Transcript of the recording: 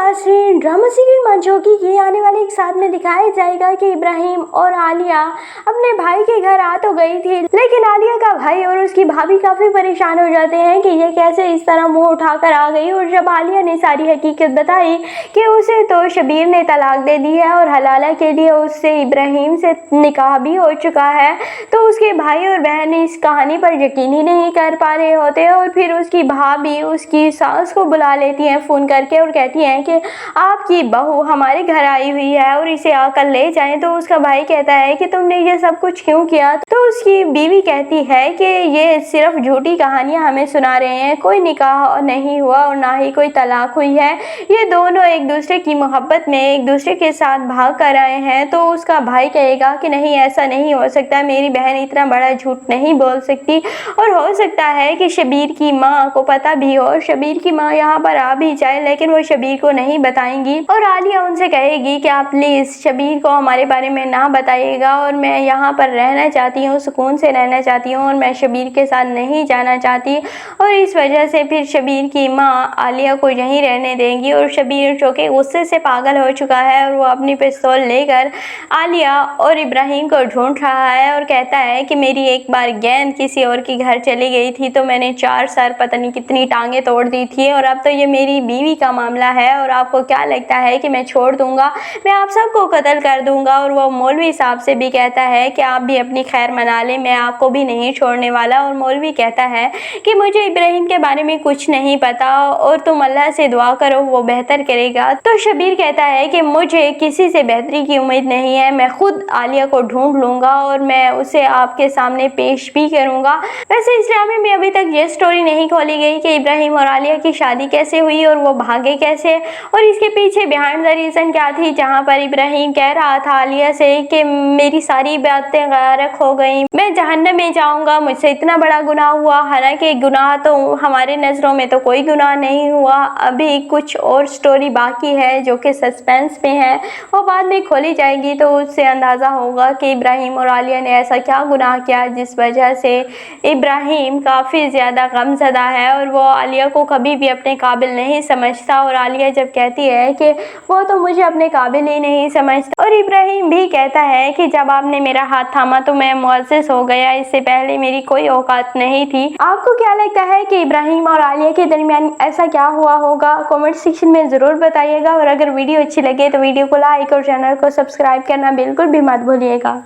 नाज़रीन, drama serial मनचौकी की आने वाले एक साथ में दिखाया जाएगा कि इब्राहिम और आलिया अपने भाई के घर आ तो गई थी, लेकिन आलिया का भाई और उसकी भाभी काफी परेशान हो जाते हैं कि ये कैसे इस तरह मुंह उठाकर आ गई। और जब आलिया ने सारी हकीकत बताई कि उसे तो शबीर ने तलाक दे दी है और हलाला के लिए उससे इब्राहिम से निकाह भी हो चुका है, तो उसके भाई और बहन इस कहानी पर यकीन ही नहीं कर पा रहे होते। और फिर उसकी भाभी उसकी सास को बुला लेती है फोन करके और कहती हैं कि आपकी बहू हमारे घर आई हुई है और इसे आकर ले जाएं। तो उसका भाई कहता है कि तुमने ये सब कुछ क्यों किया। तो उसकी बीवी कहती है कि ये सिर्फ झूठी कहानियां हमें सुना रहे हैं, कोई निकाह नहीं हुआ और ना ही कोई तलाक हुई है, ये दोनों एक दूसरे की मोहब्बत में एक दूसरे के साथ भाग कर आए हैं। तो उसका भाई कहेगा कि नहीं, ऐसा नहीं हो सकता, मेरी बहन इतना बड़ा झूठ नहीं बोल सकती और हो सकता है कि शबीर की माँ को पता भी हो, शबीर की माँ यहाँ पर आ भी जाए लेकिन वो शबीर को नहीं बताएंगी। और आलिया उनसे कहेगी कि आप प्लीज शबीर को हमारे बारे में ना बताइएगा और मैं यहाँ पर रहना चाहती हूँ, सुकून से रहना चाहती हूँ और मैं शबीर के साथ नहीं जाना चाहती। और इस वजह से फिर शबीर की माँ आलिया को यहीं रहने देंगी। और शबीर जो कि गुस्से से पागल हो चुका है और वो अपनी पिस्तौल लेकर आलिया और इब्राहिम को ढूंढ रहा है और कहता है कि मेरी एक बार गेंद किसी और के घर चली गई थी तो मैंने 4 सर पता नहीं कितनी टांगे तोड़ दी थी और अब तो ये मेरी बीवी का मामला है और आपको क्या लगता है कि मैं छोड़ दूंगा, मैं आप सबको कत्ल कर दूंगा। और वो मौलवी साहब से भी कहता है कि आप भी अपनी खैर मना लें, मैं आपको भी नहीं छोड़ने वाला। और मौलवी कहता है कि मुझे इब्राहिम के बारे में कुछ नहीं पता और तुम अल्लाह से दुआ करो, वो बेहतर करेगा। तो शबीर कहता है कि मुझे किसी से बेहतरी की उम्मीद नहीं है, मैं खुद आलिया को ढूंढ लूंगा और मैं उसे आपके सामने पेश भी करूंगा। वैसे इस ड्रामे में अभी तक ये स्टोरी नहीं खोली गई कि इब्राहिम और आलिया की शादी कैसे हुई और वो भागे कैसे और इसके पीछे बिहाइंड द रीजन क्या थी, जहाँ पर इब्राहिम कह रहा था आलिया से कि मेरी सारी बातें गारक हो गई, मैं जहन्नम में जाऊंगा, मुझसे इतना बड़ा गुनाह हुआ। हालांकि गुनाह तो हमारे नजरों में तो कोई गुनाह नहीं हुआ, अभी कुछ और स्टोरी बाकी है जो कि सस्पेंस में है, वो बाद में खोली जाएगी तो उससे अंदाजा होगा कि इब्राहिम और आलिया ने ऐसा क्या गुनाह किया जिस वजह से इब्राहिम काफी ज्यादा गमज़दा है और वो आलिया को कभी भी अपने काबिल नहीं समझता। और आलिया जब कहती है कि वो तो मुझे अपने काबिल ही नहीं समझता, और इब्राहिम भी कहता है कि जब आपने मेरा हाथ थामा तो मैं मुअज़्ज़ज़ हो गया, इससे पहले मेरी कोई औकात नहीं थी। आपको क्या लगता है कि इब्राहिम और आलिया के दरमियान ऐसा क्या हुआ होगा, कमेंट सेक्शन में ज़रूर बताइएगा। और अगर वीडियो अच्छी लगे तो वीडियो को लाइक और चैनल को सब्सक्राइब करना बिल्कुल भी मत भूलिएगा।